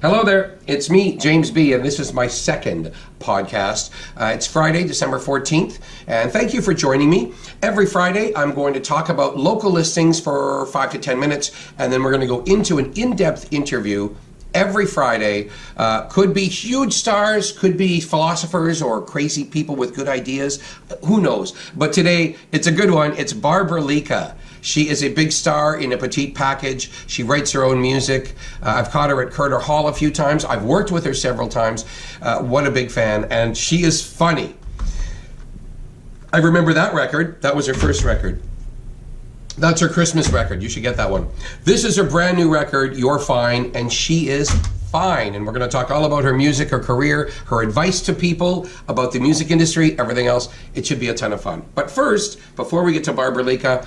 Hello there, it's me, James B, and this is my second podcast. It's Friday, December 14th, and thank you for joining me. Every Friday, I'm going to talk about local listings for 5 to 10 minutes, and then we're going to go into an in-depth interview every Friday. Could be huge stars, could be philosophers or crazy people with good ideas. Who knows? But today, it's a good one. It's Barbra Lica. She is a big star in a petite package. She writes her own music. I've caught her at Carter Hall a few times. I've worked with her several times. What a big fan. And she is funny. I remember that record. That was her first record. That's her Christmas record. You should get that one. This is her brand new record, You're Fine, and she is fine. And we're going to talk all about her music, her career, her advice to people about the music industry, everything else. It should be a ton of fun. But first, before we get to Barbra Lica,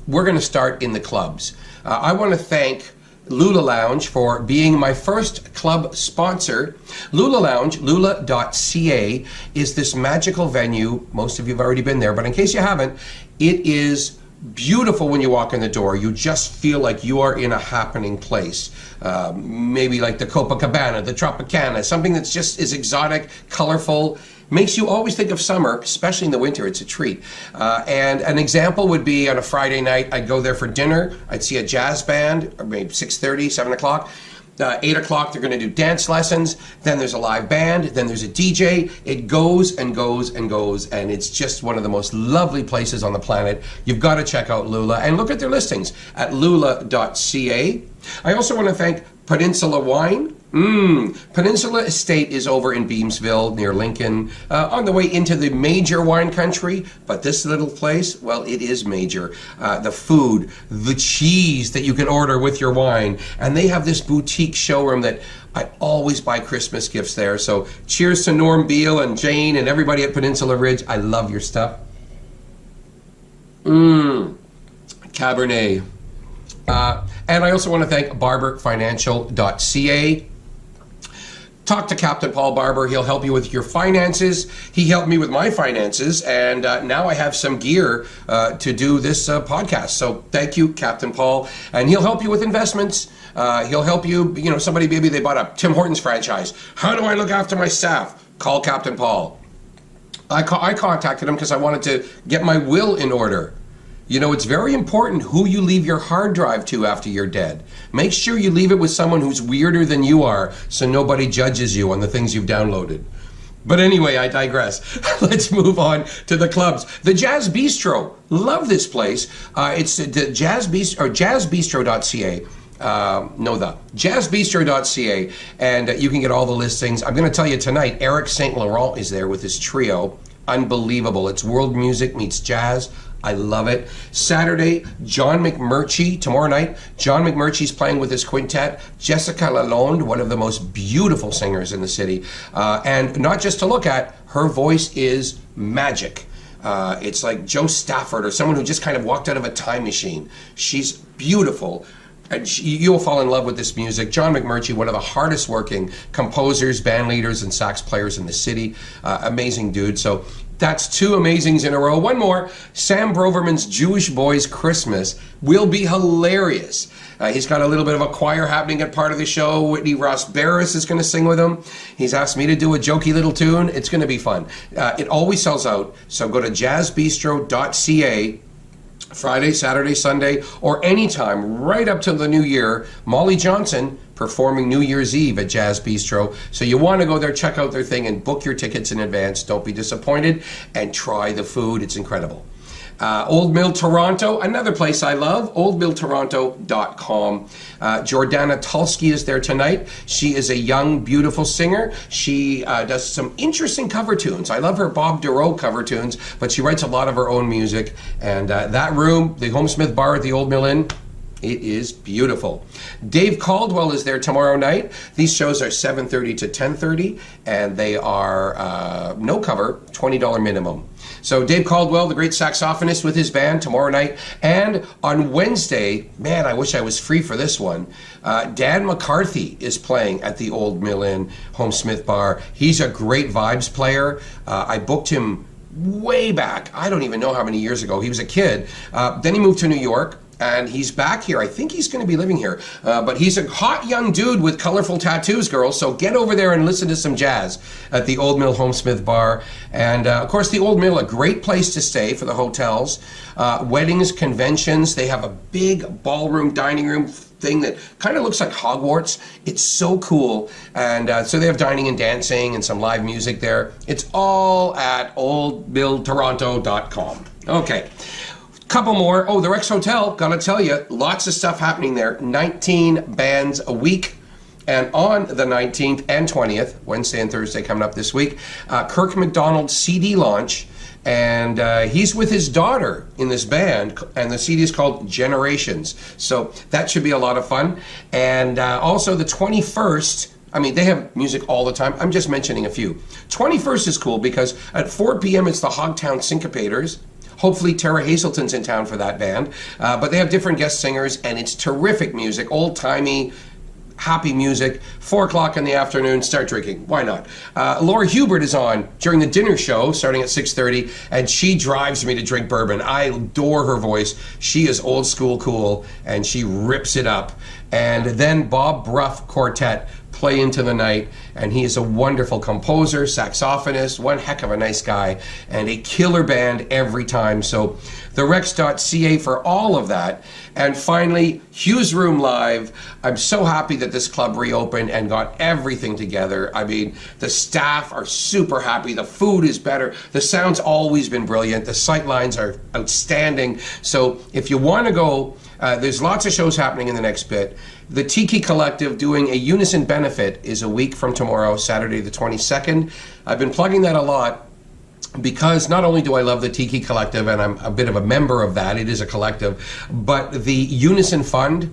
we're going to start in the clubs. I want to thank Lula Lounge for being my first club sponsor. Lula Lounge, lula.ca, is this magical venue. Most of you have already been there, but in case you haven't, it is beautiful when you walk in the door. You just feel like you are in a happening place. Maybe like the Copacabana, the Tropicana, something that's just is exotic, colorful, makes you always think of summer, especially in the winter. It's a treat. And an example would be on a Friday night, I'd go there for dinner. I'd see a jazz band, or maybe 6:30, 7 o'clock. 8 o'clock, they're going to do dance lessons. Then there's a live band. Then there's a DJ. It goes and goes and goes, and it's just one of the most lovely places on the planet. You've got to check out Lula and look at their listings at lula.ca. I also want to thank Peninsula Wine. Peninsula Estate is over in Beamsville near Lincoln, on the way into the major wine country. But this little place, well, it is major. The food, the cheese that you can order with your wine. And they have this boutique showroom that I always buy Christmas gifts there. So cheers to Norm Beale and Jane and everybody at Peninsula Ridge. I love your stuff. Cabernet. And I also want to thank barberfinancial.ca. Talk to Captain Paul Barber. He'll help you with your finances. He helped me with my finances, and now I have some gear to do this podcast. So thank you, Captain Paul. And he'll help you with investments. He'll help you, somebody, maybe they bought a Tim Hortons franchise. How do I look after my staff? Call Captain Paul. I contacted him because I wanted to get my will in order. It's very important who you leave your hard drive to after you're dead. Make sure you leave it with someone who's weirder than you are so nobody judges you on the things you've downloaded. But anyway, I digress. Let's move on to the clubs. The Jazz Bistro. Love this place. It's the Jazz Bistro, or jazzbistro.ca. jazzbistro.ca, and you can get all the listings. I'm going to tell you tonight, Eric St. Laurent is there with his trio. Unbelievable. It's world music meets jazz. I love it. Saturday, John Mcmurtry. Tomorrow night, John Mcmurtry's playing with his quintet. Jessica Lalonde, one of the most beautiful singers in the city. And not just to look at, her voice is magic. It's like Joe Stafford or someone who just kind of walked out of a time machine. She's beautiful. And you'll fall in love with this music. John Mcmurtry, one of the hardest working composers, band leaders, and sax players in the city. Amazing dude. So that's two amazings in a row. One more, Sam Broverman's Jewish Boys Christmas will be hilarious. He's got a little bit of a choir happening at part of the show. Whitney Ross Barris is going to sing with him. He's asked me to do a jokey little tune. It's going to be fun. It always sells out, so go to jazzbistro.ca. Friday, Saturday, Sunday, or anytime right up to the new year. Molly Johnson performing New Year's Eve at Jazz Bistro. So you want to go there, check out their thing, and book your tickets in advance. Don't be disappointed, and try the food. It's incredible. Old Mill Toronto, another place I love, oldmilltoronto.com. Jordana Tulsky is there tonight. She is a young, beautiful singer. She does some interesting cover tunes. I love her Bob Dorough cover tunes, but she writes a lot of her own music. And that room, the Homesmith Bar at the Old Mill Inn, it is beautiful. Dave Caldwell is there tomorrow night. These shows are 7:30 to 10:30, and they are no cover, $20 minimum. So Dave Caldwell, the great saxophonist, with his band tomorrow night. And on Wednesday, man, I wish I was free for this one, Dan McCarthy is playing at the Old Mill Inn Homesmith Bar. He's a great vibes player. I booked him way back. I don't even know how many years ago. He was a kid. Then he moved to New York. and he's back here. I think he's going to be living here. But he's a hot young dude with colorful tattoos, girls. So get over there and listen to some jazz at the Old Mill Homesmith Bar. And, of course, the Old Mill, a great place to stay for the hotels. Weddings, conventions. They have a big ballroom, dining room thing that kind of looks like Hogwarts. It's so cool. And so they have dining and dancing and some live music there. It's all at oldmilltoronto.com. Okay. Couple more. Oh, the Rex Hotel, gotta tell you, lots of stuff happening there. 19 bands a week. And on the 19th and 20th, Wednesday and Thursday coming up this week, Kirk McDonald's CD launch. And he's with his daughter in this band, and the CD is called Generations. So that should be a lot of fun. And also the 21st, I mean, they have music all the time. I'm just mentioning a few. 21st is cool because at 4 p.m. it's the Hogtown Syncopators. Hopefully Tara Hazelton's in town for that band. But they have different guest singers, and it's terrific music, old-timey, happy music. 4 o'clock in the afternoon, start drinking. Why not? Laura Hubert is on during the dinner show, starting at 6:30, and she drives me to drink bourbon. I adore her voice. She is old school cool, and she rips it up. And then Bob Bruff Quartet play into the night, and he is a wonderful composer, saxophonist, one heck of a nice guy, and a killer band every time. So therex.ca for all of that. And finally, Hughes Room Live. I'm so happy that this club reopened and got everything together. I mean, the staff are super happy. The food is better. The sound's always been brilliant. The sight lines are outstanding. So if you want to go, there's lots of shows happening in the next bit. The Tiki Collective doing a Unison benefit is a week from tomorrow, Saturday the 22nd. I've been plugging that a lot because not only do I love the Tiki Collective, and I'm a bit of a member of that, it is a collective, but the Unison Fund,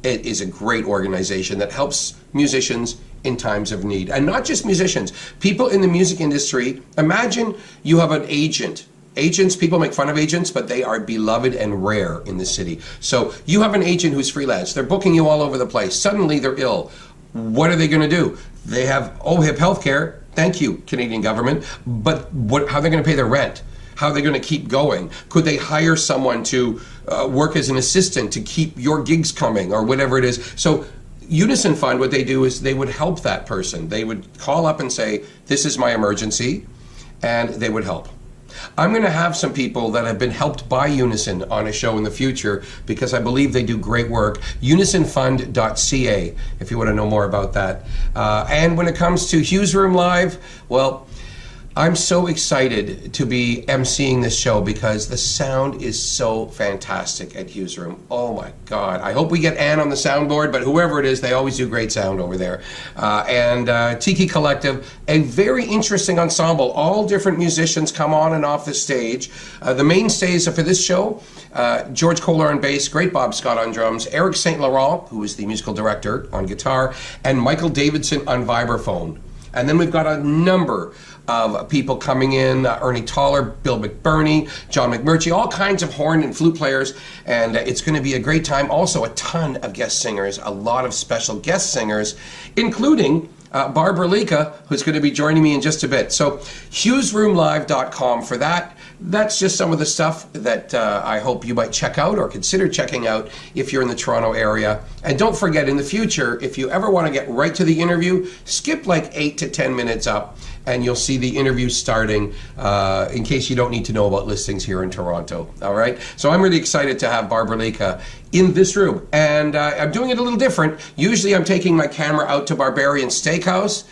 it is a great organization that helps musicians in times of need. And not just musicians, people in the music industry. Imagine you have an agent. Agents, people make fun of agents, but they are beloved and rare in the city. So you have an agent who's freelance. They're booking you all over the place. Suddenly they're ill. What are they going to do? They have OHIP healthcare. Thank you, Canadian government. But how are they going to pay their rent? How are they going to keep going? Could they hire someone to work as an assistant to keep your gigs coming or whatever it is? So Unison Fund, what they do is they would help that person. They would call up and say, this is my emergency, and they would help. I'm going to have some people that have been helped by Unison on a show in the future because I believe they do great work. UnisonFund.ca if you want to know more about that. And when it comes to Hughes Room Live, well, I'm so excited to be emceeing this show because the sound is so fantastic at Hughes Room. Oh my God. I hope we get Ann on the soundboard, but whoever it is, they always do great sound over there. And Tiki Collective, a very interesting ensemble. All different musicians come on and off the stage. The mainstays for this show, George Kohler on bass, great Bob Scott on drums, Eric St. Laurent, who is the musical director, on guitar, and Michael Davidson on vibraphone. And then we've got a number of people coming in, Ernie Toller, Bill McBurney, John Mcmurtry, all kinds of horn and flute players, and it's going to be a great time. Also a ton of guest singers, a lot of special guest singers, including Barbra Lica, who's going to be joining me in just a bit. So HughesRoomLive.com for that. That's just some of the stuff that I hope you might check out or consider checking out if you're in the Toronto area. And don't forget, in the future, if you ever want to get right to the interview, skip like 8 to 10 minutes up and you'll see the interview starting in case you don't need to know about listings here in Toronto. All right? So I'm really excited to have Barbra Lica in this room. And I'm doing it a little different. Usually I'm taking my camera out to Barbarian Steakhouse.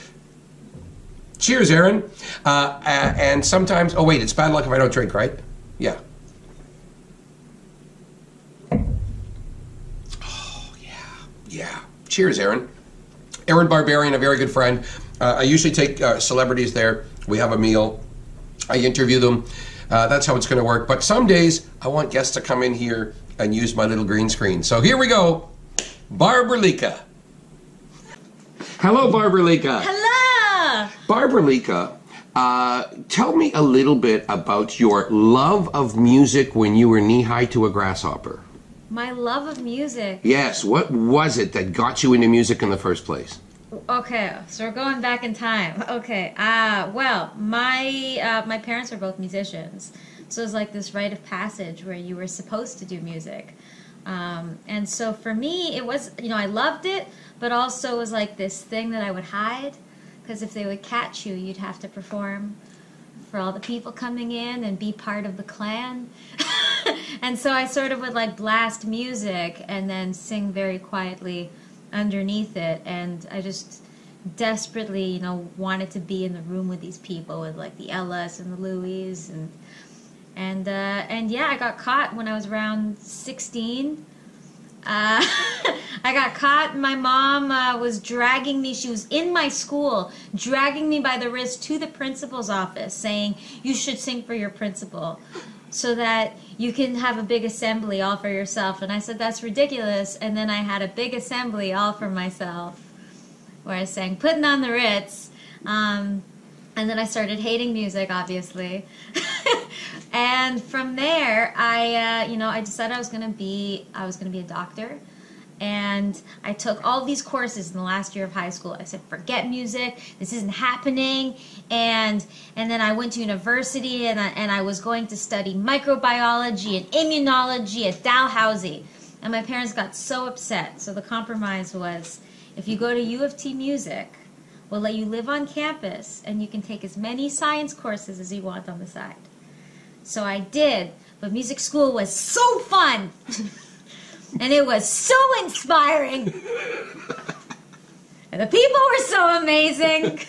Cheers, Aaron. And sometimes, oh wait, it's bad luck if I don't drink, right? Yeah. Oh, yeah. Cheers, Aaron. Aaron Barbarian, a very good friend. I usually take celebrities there. We have a meal. I interview them. That's how it's going to work. But some days, I want guests to come in here and use my little green screen. So here we go. Barbra Lica. Hello, Barbra Lica. Hello. Barbra Lica, tell me a little bit about your love of music when you were knee-high to a grasshopper. My love of music. Yes, what was it that got you into music in the first place? Okay, so we're going back in time. Okay, well, my parents are both musicians, so it was like this rite of passage where you were supposed to do music. And so for me, it was, I loved it, but also it was like this thing that I would hide, because if they would catch you, you'd have to perform for all the people coming in and be part of the clan. And so I sort of would like blast music and then sing very quietly underneath it, and I just desperately, wanted to be in the room with these people, with like the Ellas and the Louis, and yeah, I got caught when I was around 16. I got caught. My mom was dragging me. She was in my school, dragging me by the wrist to the principal's office, saying, "You should sing for your principal, so that you can have a big assembly all for yourself." And I said, "That's ridiculous." And then I had a big assembly all for myself, where I sang "Putting on the Ritz." And then I started hating music, obviously. And from there, I decided I was gonna be a doctor. And I took all these courses in the last year of high school. I said, forget music, this isn't happening. And then I went to university, and I was going to study microbiology and immunology at Dalhousie. And my parents got so upset. So the compromise was, if you go to U of T Music, we'll let you live on campus, and you can take as many science courses as you want on the side. So I did, but music school was so fun. And it was so inspiring. And the people were so amazing.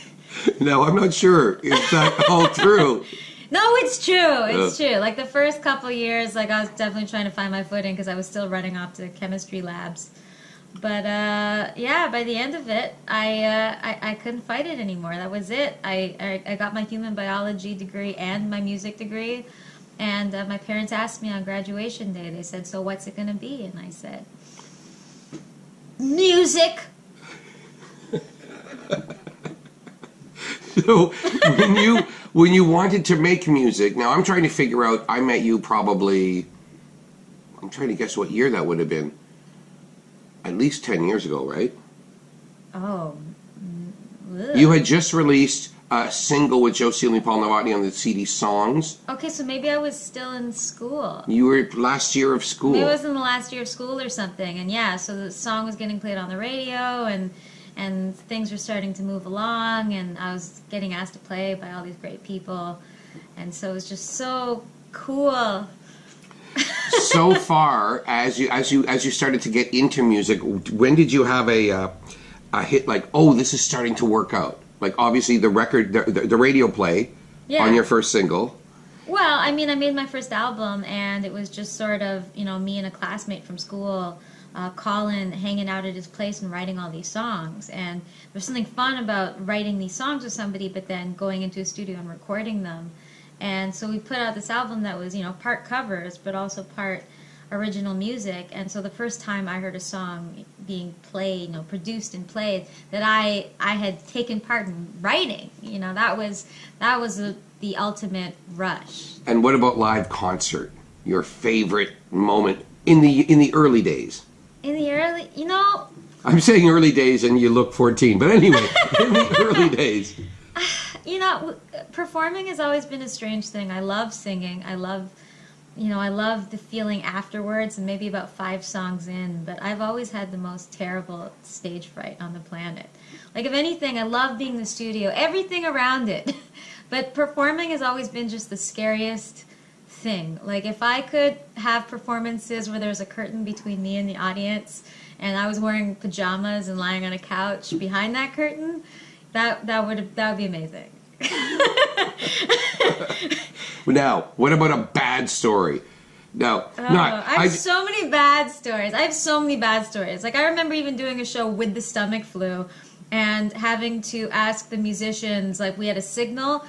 No, I'm not sure. Is that all true? No, it's true. It's true. Like the first couple years, like I was definitely trying to find my footing because I was still running off to chemistry labs. But yeah, by the end of it, I couldn't fight it anymore. That was it. I got my human biology degree and my music degree. And my parents asked me on graduation day, they said, "So what's it going to be?" And I said, "Music." So when you wanted to make music, now I'm trying to figure out, I met you probably, I'm trying to guess what year that would have been. At least 10 years ago, right? Oh. Ugh. You had just released a single with Josie and Paul Novotny on the CD Songs. Okay, so maybe I was still in school. You were last year of school. Maybe I was in the last year of school or something. And yeah, so the song was getting played on the radio, and things were starting to move along, and I was getting asked to play by all these great people. And so it was just so cool. So far, as you started to get into music, when did you have a hit like, oh, this is starting to work out? Like obviously the record, the radio play on your first single. Well, I mean, I made my first album, and it was just sort of, me and a classmate from school, Colin, hanging out at his place and writing all these songs. And there's something fun about writing these songs with somebody, but then going into a studio and recording them. And so we put out this album that was, part covers, but also part original music. And so the first time I heard a song being played, produced and played, that I had taken part in writing, that was the ultimate rush. And what about live concert? Your favorite moment in the early days? In the early, I'm saying early days, and you look 14, but anyway, in the early days. Performing has always been a strange thing. I love singing. I love the feeling afterwards, and maybe about 5 songs in, but I've always had the most terrible stage fright on the planet. Like, if anything, I love being in the studio, everything around it. But performing has always been just the scariest thing. Like, if I could have performances where there's a curtain between me and the audience, and I was wearing pajamas and lying on a couch behind that curtain, that would be amazing. Now, what about a bad story? No, I have so many bad stories. Like, I remember even doing a show with the stomach flu and having to ask the musicians, like, we had a signal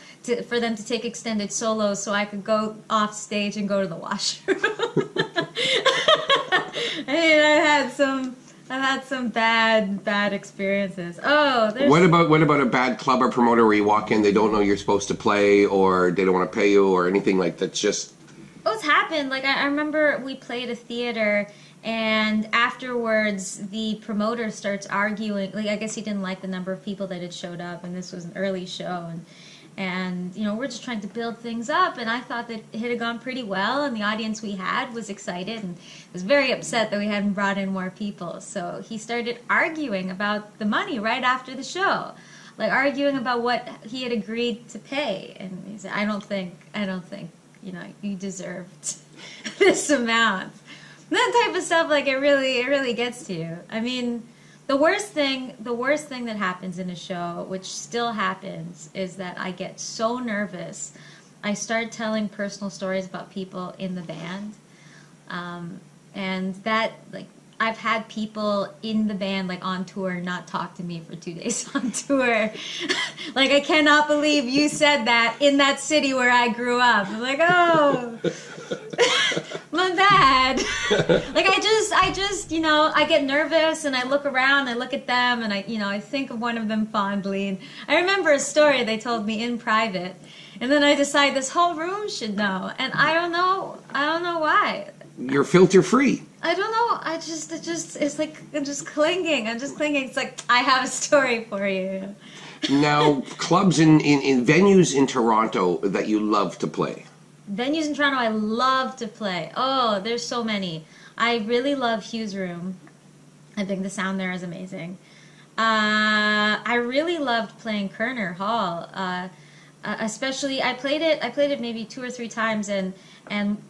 for them to take extended solos so I could go off stage and go to the washroom. I mean, I've had some bad experiences. What about a bad club or promoter where you walk in, they don't know you're supposed to play, or they don't want to pay you, or anything like that? Just it's happened. Like, I remember we played a theater, and afterwards the promoter starts arguing. Like, I guess he didn't like the number of people that had showed up, and this was an early show, And, you know, we're just trying to build things up, and I thought that it had gone pretty well, and the audience we had was excited and was very upset that we hadn't brought in more people. So he started arguing about the money right after the show, like arguing about what he had agreed to pay. And he said, I don't think, you know, you deserved this amount. And that type of stuff, like, it really gets to you. I mean, the worst thing that happens in a show, which still happens, is that I get so nervous. I start telling personal stories about people in the band. And that, like, I've had people in the band, like, on tour not talk to me for 2 days on tour. Like, I cannot believe you said that in that city where I grew up. I'm like, oh, my bad. Like, I just, you know, I get nervous and I look around, I look at them, and I think of one of them fondly. And I remember a story they told me in private, and then I decide this whole room should know, and I don't know why. You're filter free. I don't know. It's like I'm just clinging. It's like, I have a story for you. Now, clubs in venues in Toronto that you love to play. Venues in Toronto I love to play. Oh, there's so many. I really love Hugh's Room. I think the sound there is amazing. I really loved playing Kerner Hall. Especially, I played it maybe 2 or 3 times, and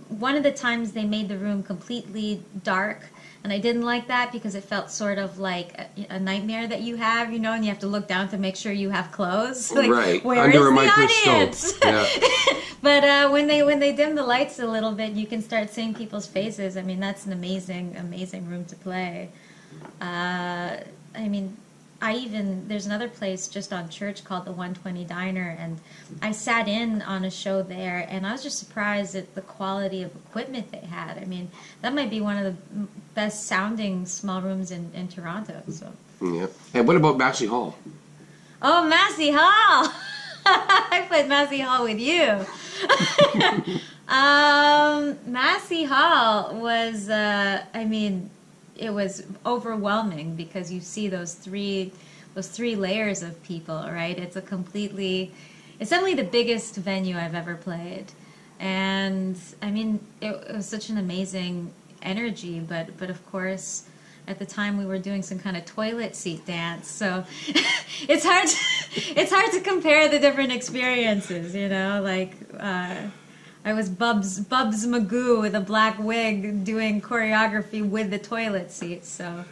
one of the times they made the room completely dark, and I didn't like that because it felt sort of like a nightmare that you have, you know, and you have to look down to make sure you have clothes. Like, right, where under is a the microscope. audience? Yeah. But when they dim the lights a little bit, you can start seeing people's faces. I mean, that's an amazing room to play. I mean, there's another place just on Church called the 120 Diner, and I sat in on a show there, and I was just surprised at the quality of equipment they had. I mean, that might be one of the best sounding small rooms in Toronto. So. Yeah. And what about Massey Hall? Oh, Massey Hall! I played Massey Hall with you. Massey Hall was, it was overwhelming because you see those three layers of people, right? It's definitely the biggest venue I've ever played, and I mean, it was such an amazing energy. But of course, at the time we were doing some kind of toilet seat dance, so it's hard to compare the different experiences, you know, like. I was Bubs Magoo with a black wig doing choreography with the toilet seat, so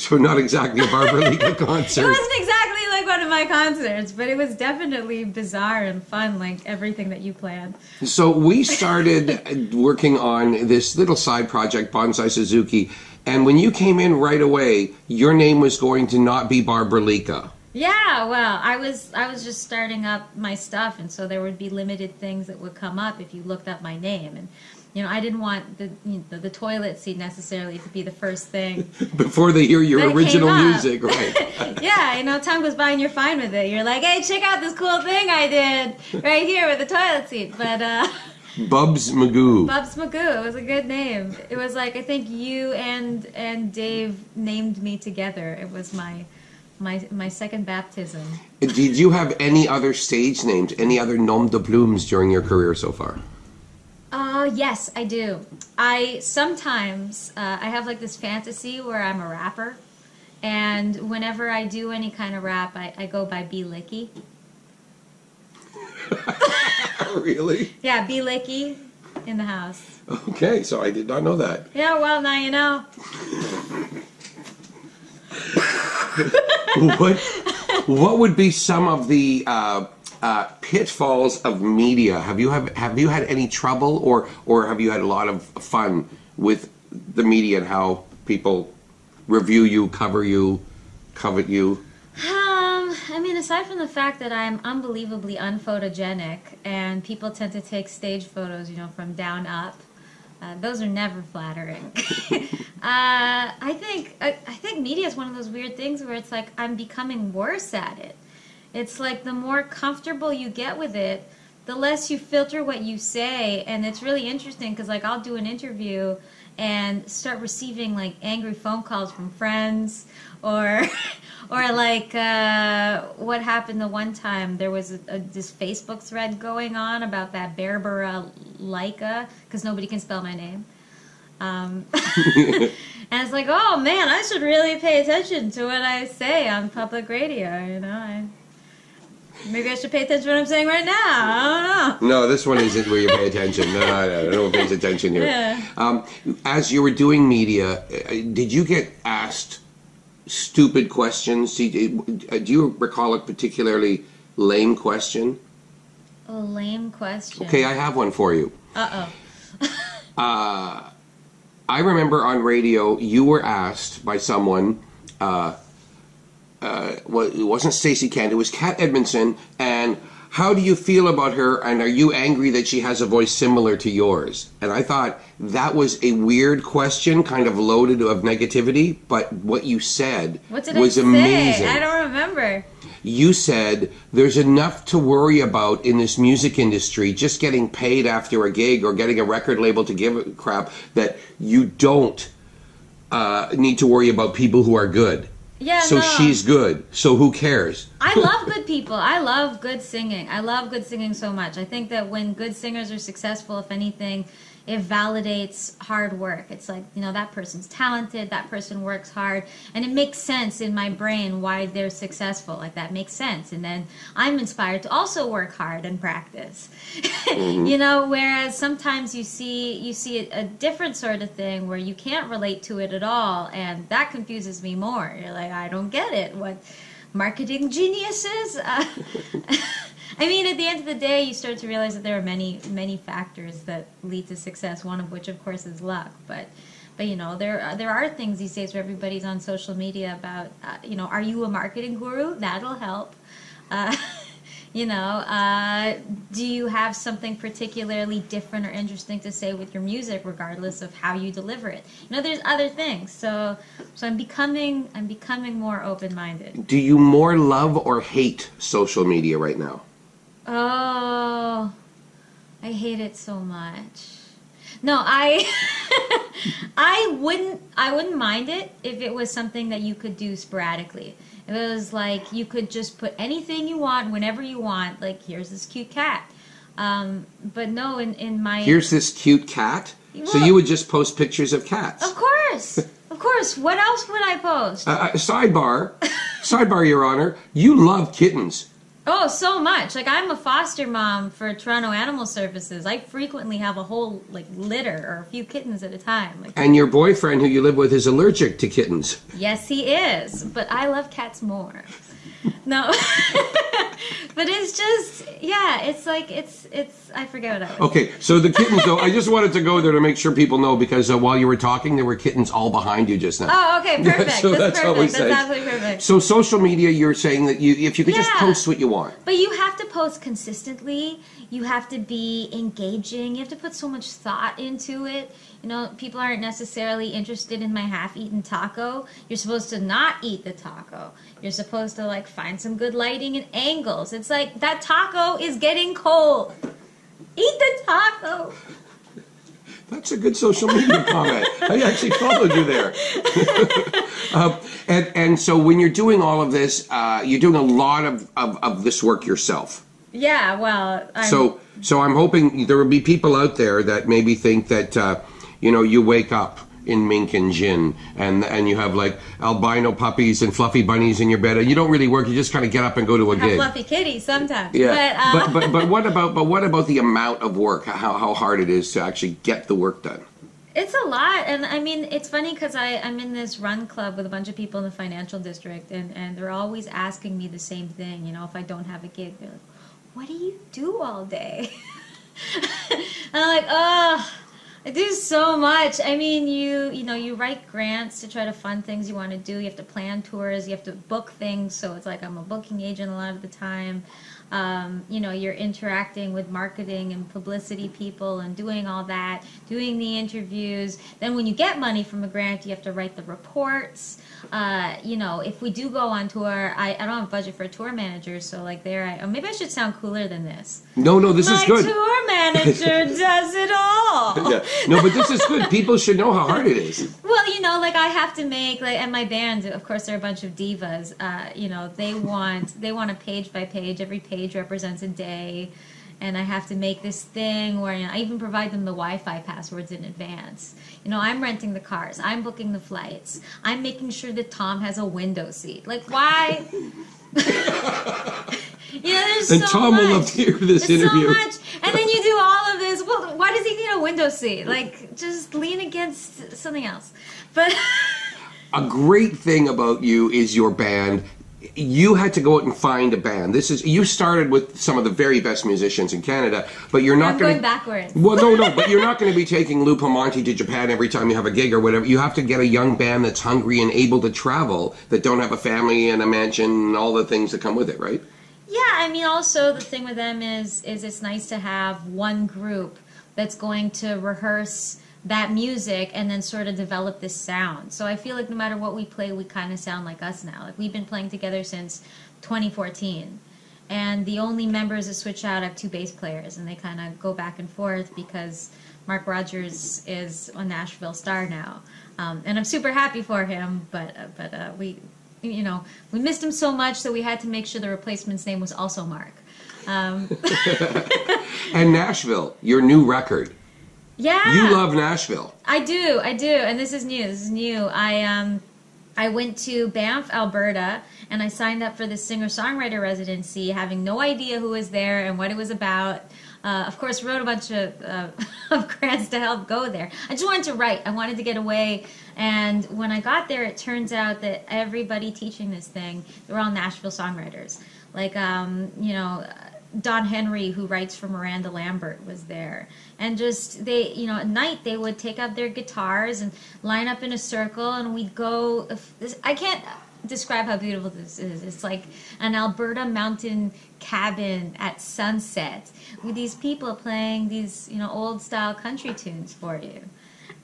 not exactly a Barbra Lica concert. It wasn't exactly like one of my concerts, but it was definitely bizarre and fun, like everything that you planned. So we started working on this little side project, Bonsai Suzuki, and when you came in right away, your name was going to not be Barbra Lica. Yeah, well, I was just starting up my stuff, and so there would be limited things that would come up if you looked up my name, and you know, I didn't want the toilet seat necessarily to be the first thing before they hear your original music, right? Yeah, you know, time goes by and you're fine with it. You're like, hey, check out this cool thing I did right here with the toilet seat, but Bubs Magoo. Bubs Magoo. It was a good name. It was like, I think you and Dave named me together. It was my second baptism. Did you have any other stage names, any other nom de plumes during your career so far? Yes, I do. I have like this fantasy where I'm a rapper, and whenever I do any kind of rap, I go by B Licky. Really? Yeah, B Licky in the house. Okay, so I did not know that. Yeah, well, now you know. What would be some of the pitfalls of media? Have you had any trouble, or have you had a lot of fun with the media and how people review you, cover you, covet you? I mean, aside from the fact that I'm unbelievably unphotogenic and people tend to take stage photos, you know, from down up, those are never flattering. I think media is one of those weird things where it's like I'm becoming worse at it. It's like the more comfortable you get with it, the less you filter what you say, and it's really interesting because like I'll do an interview and start receiving like angry phone calls from friends, or or like what happened the one time there was this Facebook thread going on about that Barbra Lica, because nobody can spell my name. And it's like, oh man, I should really pay attention to what I say on public radio, you know. Maybe I should pay attention to what I'm saying right now. I don't know. No, this one isn't where you pay attention. No one pays attention here. Yeah. As you were doing media, did you get asked stupid questions? Do you recall a particularly lame question? A lame question. Okay, I have one for you. Uh-oh. I remember on radio you were asked by someone, it wasn't Stacey Kent, it was Kat Edmondson, and how do you feel about her, and are you angry that she has a voice similar to yours? And I thought that was a weird question, kind of loaded of negativity, but what you said was amazing. I don't remember. You said there's enough to worry about in this music industry, just getting paid after a gig or getting a record label to give a crap, that you don't need to worry about people who are good. Yeah, so no. She's good. So who cares? I love good people. I love good singing. I love good singing so much. I think that when good singers are successful, if anything, it validates hard work. It's like, you know, that person's talented, that person works hard, and it makes sense in my brain why they're successful. Like, that makes sense. And then I'm inspired to also work hard and practice. Mm-hmm. You know, whereas sometimes you see a different sort of thing where you can't relate to it at all, and that confuses me more. You're like, I don't get it. What, marketing geniuses? I mean, at the end of the day, you start to realize that there are many, many factors that lead to success, one of which, of course, is luck. But you know, there are things these days where everybody's on social media about, you know, are you a marketing guru? That'll help. You know, do you have something particularly different or interesting to say with your music, regardless of how you deliver it? You know, there's other things. So I'm becoming more open-minded. Do you more love or hate social media right now? Oh, I hate it so much. No, I wouldn't mind it if it was something that you could do sporadically. If it was like you could just put anything you want whenever you want, like, here's this cute cat. But no, in my... Here's this cute cat? Well, so you would just post pictures of cats? Of course. Of course. What else would I post? Sidebar, Your Honor. You love kittens. Oh, so much. Like, I'm a foster mom for Toronto Animal Services. I frequently have a whole, like, litter or a few kittens at a time. Like, and your boyfriend who you live with is allergic to kittens. Yes, he is. But I love cats more. No. But it's just, yeah, it's like, it's, I forget what I was Okay, so the kittens, though, I just wanted to go there to make sure people know, because while you were talking, there were kittens all behind you just now. Oh, okay, perfect. So that's perfect. what we That's say. absolutely perfect. So social media, you're saying that if you could just post what you want. But you have to post consistently. You have to be engaging. You have to put so much thought into it. You know, people aren't necessarily interested in my half-eaten taco. You're supposed to not eat the taco. You're supposed to, like, find some good lighting and angles. It's like, that taco is getting cold. Eat the taco. That's a good social media comment. I actually followed you there. And so when you're doing all of this, you're doing a lot of this work yourself. Yeah, well, So I'm hoping there will be people out there that maybe think that, you know, you wake up in mink and gin, and you have, like, albino puppies and fluffy bunnies in your bed, and you don't really work. You just kind of get up and go to a gig. Fluffy kitties sometimes. Yeah. But what about the amount of work? How hard it is to actually get the work done? It's a lot, and I mean, it's funny because I'm in this run club with a bunch of people in the financial district, and they're always asking me the same thing. You know, if I don't have a gig, they're like, "What do you do all day?" And I'm like, "Oh, I do so much." I mean, you write grants to try to fund things you want to do. You have to plan tours. You have to book things. So it's like I'm a booking agent a lot of the time. You know, you're interacting with marketing and publicity people and doing all that, doing the interviews. Then when you get money from a grant, you have to write the reports. You know, if we do go on tour, I don't have a budget for a tour manager, so like maybe I should sound cooler than this. No, this is good. My tour manager does it all. Yeah. No, but this is good. People should know how hard it is. Well, you know, like I have to make and my band, of course, they're a bunch of divas. You know, they want a page by page. Every page represents a day, and I have to make this thing where, you know, I even provide them the Wi-Fi passwords in advance. You know, I'm renting the cars. I'm booking the flights. I'm making sure that Tom has a window seat. Like, why? You know, there's and so Tom much. will love to hear this interview. So much. And then you do all of this. Well, why does he need a window seat? Like, just lean against something else. But a great thing about you is your band. You had to go out and find a band. You started with some of the very best musicians in Canada, but you're not going backwards. Well, no, but you're not going to be taking Lou Pomonti to Japan every time you have a gig or whatever. You have to get a young band that's hungry and able to travel, that don't have a family and a mansion and all the things that come with it, right? Yeah, I mean, also the thing with them is it's nice to have one group that's going to rehearse that music and then sort of develop this sound. So I feel like no matter what we play, we kind of sound like us now. Like, we've been playing together since 2014. And the only members that switch out are 2 bass players, and they kind of go back and forth because Mark Rogers is a Nashville star now. And I'm super happy for him, but we missed him so much that we had to make sure the replacement's name was also Mark. And Nashville, your new record. Yeah. You love Nashville. I do. And this is new. I went to Banff, Alberta, and I signed up for the singer-songwriter residency, having no idea who was there and what it was about. Of course, wrote a bunch of grants to help go there. I just wanted to write. I wanted to get away. And when I got there, it turns out that everybody teaching this thing, they were all Nashville songwriters. Like, Don Henry, who writes for Miranda Lambert, was there. And just, at night they would take out their guitars and line up in a circle, and we'd go, I can't describe how beautiful this is. It's like an Alberta mountain cabin at sunset with these people playing these, old style country tunes for you.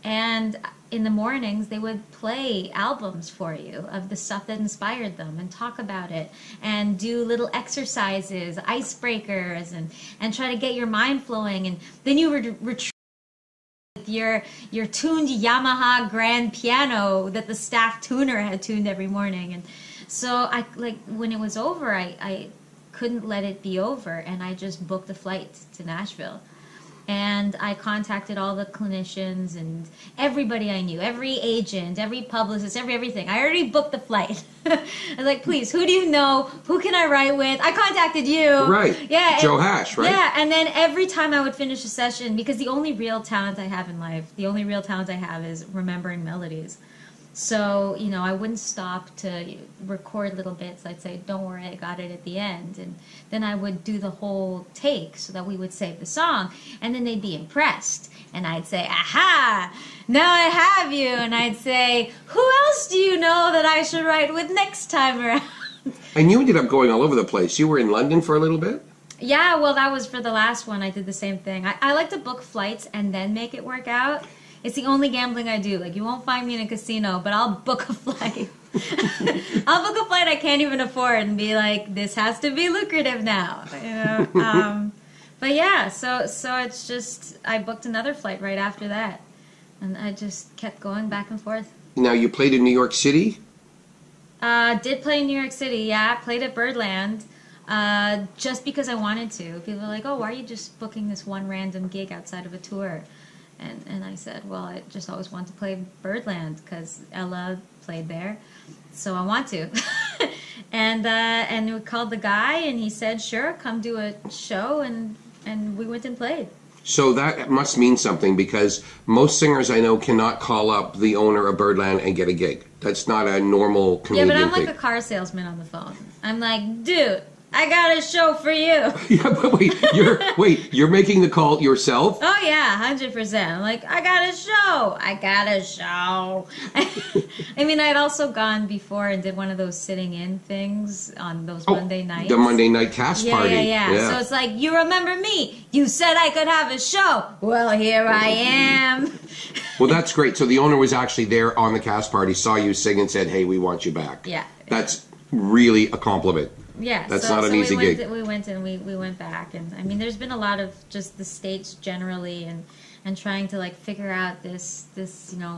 And in the mornings, they would play albums for you of the stuff that inspired them and talk about it and do little exercises, icebreakers, and try to get your mind flowing. And then you would retreat with your tuned Yamaha grand piano that the staff tuner had tuned every morning. And so when it was over, I couldn't let it be over, and I just booked a flight to Nashville. And I contacted all the clinicians and everybody I knew, every agent, every publicist, everything. I already booked the flight. I was like, please, who do you know? Who can I write with? I contacted you. Right. Yeah. Joe Hash, right? Yeah, and then every time I would finish a session, because the only real talent I have in life, the only real talent I have is remembering melodies. So, I wouldn't stop to record little bits. I'd say, don't worry, I got it at the end. And then I would do the whole take so that we would save the song. And then they'd be impressed. And I'd say, aha, now I have you. And I'd say, who else do you know that I should write with next time around? And you ended up going all over the place. You were in London for a little bit? Yeah, well, that was for the last one. I did the same thing. I like to book flights and then make it work out. It's the only gambling I do. Like, you won't find me in a casino, but I'll book a flight. I'll book a flight I can't even afford and be like, this has to be lucrative now. But yeah, so it's just, I booked another flight right after that. And I just kept going back and forth. Now, you played in New York City? Did play in New York City, yeah. Played at Birdland. Just because I wanted to. People are like, oh, why are you just booking this one random gig outside of a tour? And I said, well, I just always want to play Birdland because Ella played there, so I want to. and we called the guy, and he said, sure, come do a show, and we went and played. So that must mean something, because most singers I know cannot call up the owner of Birdland and get a gig. That's not a normal comedian thing. Yeah, but I'm like a car salesman on the phone. I'm like, dude, I got a show for you. Yeah, but you're making the call yourself? Oh yeah, 100%. I'm like, I got a show. I mean, I'd also gone before and did one of those sitting in things on those Monday nights. The Monday night cast party. Yeah. So it's like, you remember me? You said I could have a show. Well, here I am. Well, that's great. So the owner was actually there on the cast party, saw you sing, and said, hey, we want you back. Yeah. That's really a compliment. Yeah, that's not an easy gig. We went and we went back, and I mean, there's been a lot of just the States generally, and and trying to like figure out this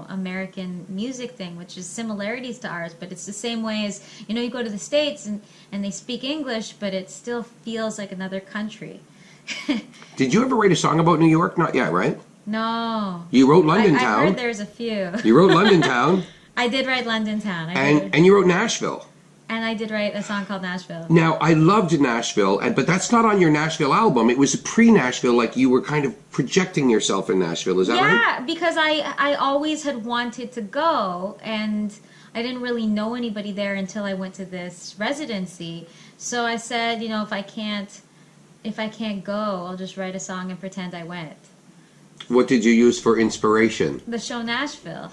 American music thing, which is similarities to ours, but it's the same way as, you go to the States and they speak English, but it still feels like another country. Did you ever write a song about New York? Not yet, right? No. You wrote London Town. I heard there's a few. You wrote London Town. I did write London Town. And you wrote Nashville. And I did write a song called Nashville. Now, I loved Nashville, but that's not on your Nashville album. It was pre-Nashville, like you were kind of projecting yourself in Nashville. Is that right? Yeah, because I always had wanted to go, and I didn't really know anybody there until I went to this residency. So I said, if I can't go, I'll just write a song and pretend I went. What did you use for inspiration? The show Nashville.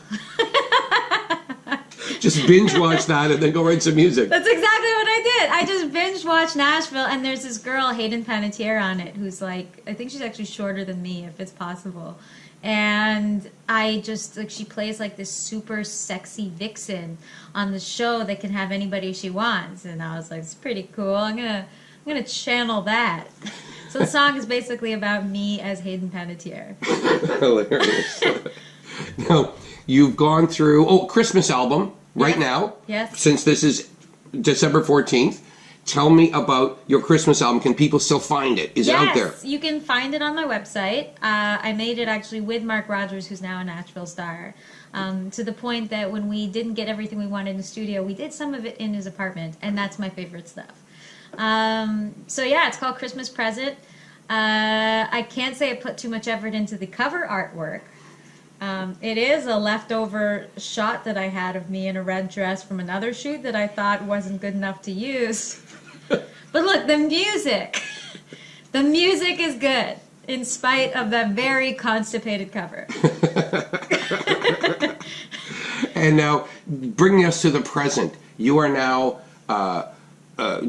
Just binge watch that and then go write some music. That's exactly what I did. I just binge watched Nashville, and there's this girl, Hayden Panettiere, on it, who's like, I think she's actually shorter than me, if it's possible. And I just, like, she plays like this super sexy vixen on the show that can have anybody she wants. And I was like, it's pretty cool. I'm gonna channel that. So the song is basically about me as Hayden Panettiere. Hilarious. Now, you've gone through, Christmas album right now. Yes. Since this is December 14th. Tell me about your Christmas album. Can people still find it? Is it out there? Yes, you can find it on my website. I made it actually with Mark Rogers, who's now a Nashville star, to the point that when we didn't get everything we wanted in the studio, we did some of it in his apartment, and that's my favorite stuff. So yeah, it's called Christmas Present. I can't say I put too much effort into the cover artwork. It is a leftover shot that I had of me in a red dress from another shoot that I thought wasn't good enough to use. But look, the music is good, in spite of that very constipated cover. And now, bringing us to the present, you are now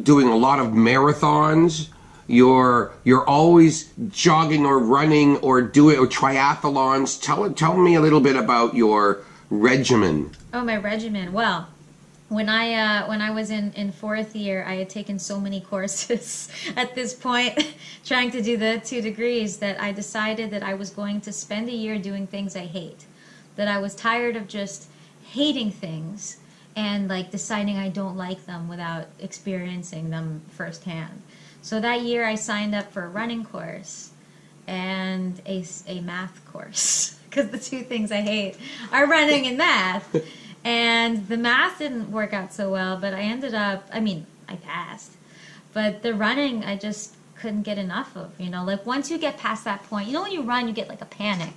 doing a lot of marathons. You're always jogging or running or triathlons. Tell me a little bit about your regimen. Oh, my regimen. Well, when I was in fourth year, I had taken so many courses at this point, trying to do the 2 degrees, that I decided that I was going to spend a year doing things I hate. That I was tired of just hating things and like deciding I don't like them without experiencing them firsthand. So that year I signed up for a running course and a math course, because the 2 things I hate are running and math. And the math didn't work out so well, but I ended up, I passed. But the running, I just couldn't get enough of, like once you get past that point, when you run, you get like a panic.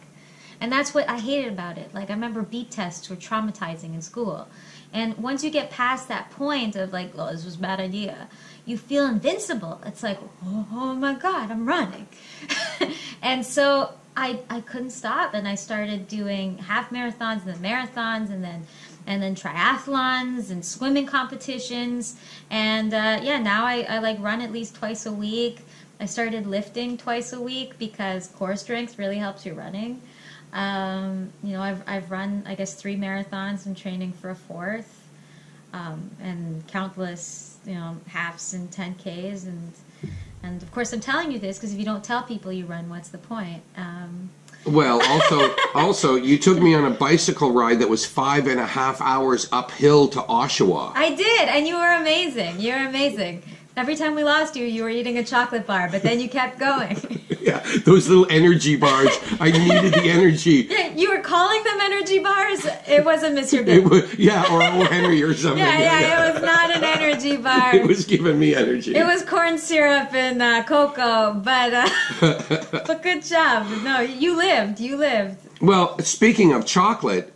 And that's what I hated about it. Like, I remember beat tests were traumatizing in school. And once you get past that point of like, oh, this was a bad idea, you feel invincible. It's like, oh my God, I'm running. And so I couldn't stop, and I started doing half marathons and then marathons and then triathlons and swimming competitions. And now I like run at least twice a week. I started lifting twice a week because core strength really helps you running. I've run, I guess, 3 marathons and training for a 4th, and countless, halves and 10Ks, and of course I'm telling you this because if you don't tell people you run, what's the point? Well, also, you took me on a bicycle ride that was 5.5 hours uphill to Oshawa. I did, and you were amazing. You're amazing. Every time we lost you, you were eating a chocolate bar, but then you kept going. Yeah, those little energy bars. I needed the energy. Yeah, you were calling them energy bars? It wasn't Mr. Big. Or O. Henry or something. Yeah, it was not an energy bar. It was giving me energy. It was corn syrup and cocoa, but good job. No, you lived. Well, speaking of chocolate,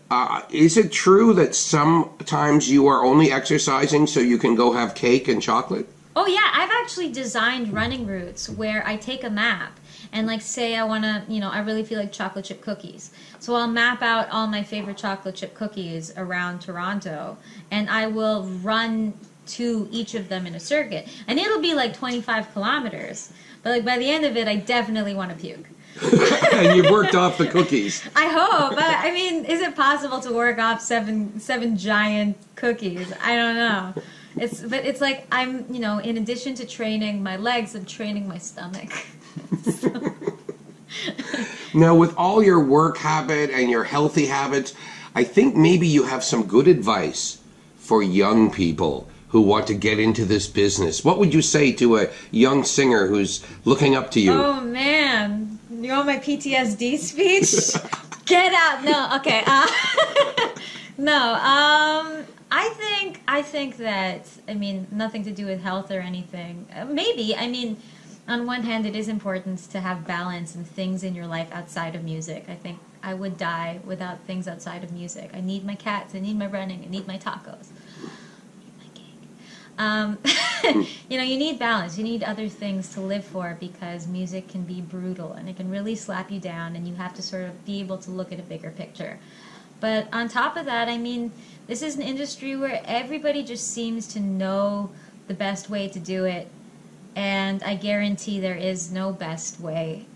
is it true that sometimes you are only exercising so you can go have cake and chocolate? Oh yeah, I've actually designed running routes where I take a map and like say I want to, I really feel like chocolate chip cookies. So I'll map out all my favorite chocolate chip cookies around Toronto, and I will run to each of them in a circuit. And it'll be like 25 kilometers. But like by the end of it, I definitely want to puke. And you've worked off the cookies. I hope. Is it possible to work off seven giant cookies? I don't know. It's like I'm, in addition to training my legs, I'm training my stomach. Now, with all your work habit and your healthy habits, I think maybe you have some good advice for young people who want to get into this business. What would you say to a young singer who's looking up to you? Oh, man. You want my PTSD speech? Get out. No, okay. No, I think that, I mean, nothing to do with health or anything. Maybe, I mean, on one hand, it is important to have balance and things in your life outside of music. I think I would die without things outside of music. I need my cats, I need my running, I need my tacos. You know, you need balance. You need other things to live for, because music can be brutal and it can really slap you down, and you have to sort of be able to look at a bigger picture. But on top of that, I mean, this is an industry where everybody just seems to know the best way to do it, and I guarantee there is no best way.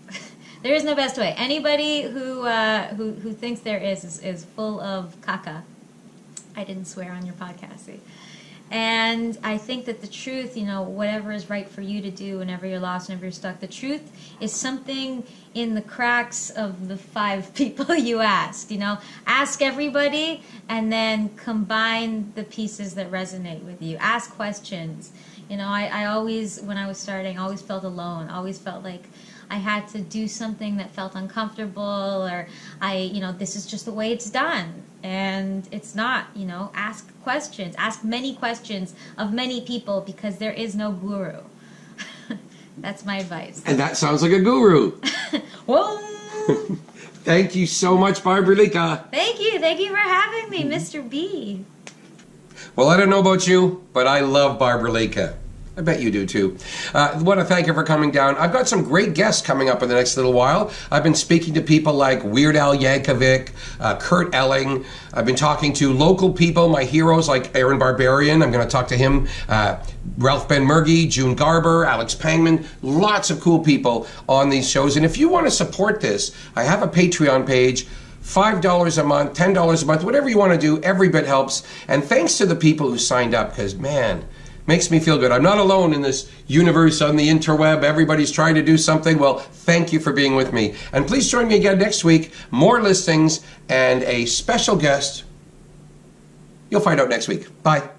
There is no best way. Anybody who thinks there is full of caca. I didn't swear on your podcast, see? And I think that the truth, you know, whatever is right for you to do whenever you're lost, whenever you're stuck, the truth is something in the cracks of the 5 people you asked, you know. Ask everybody and then combine the pieces that resonate with you. Ask questions. You know, I always, when I was starting, I always felt alone. I always felt like I had to do something that felt uncomfortable, or you know, this is just the way it's done. And it's not, you know. Ask questions. Ask many questions of many people, because there is no guru. That's my advice. And that sounds like a guru. Whoa! Thank you so much, Barbra Lica. Thank you for having me, Mr. B. Well, I don't know about you, but I love Barbra Lica. I bet you do too. I want to thank you for coming down. I've got some great guests coming up in the next little while. I've been speaking to people like Weird Al Yankovic, Kurt Elling. I've been talking to local people, my heroes like Aaron Barbarian. I'm going to talk to him. Ralph Ben Murgy, June Garber, Alex Pangman. Lots of cool people on these shows. And if you want to support this, I have a Patreon page. $5 a month, $10 a month, whatever you want to do. Every bit helps. And thanks to the people who signed up, because, man, makes me feel good. I'm not alone in this universe on the interweb. Everybody's trying to do something. Well, thank you for being with me. And please join me again next week. More listings and a special guest. You'll find out next week. Bye.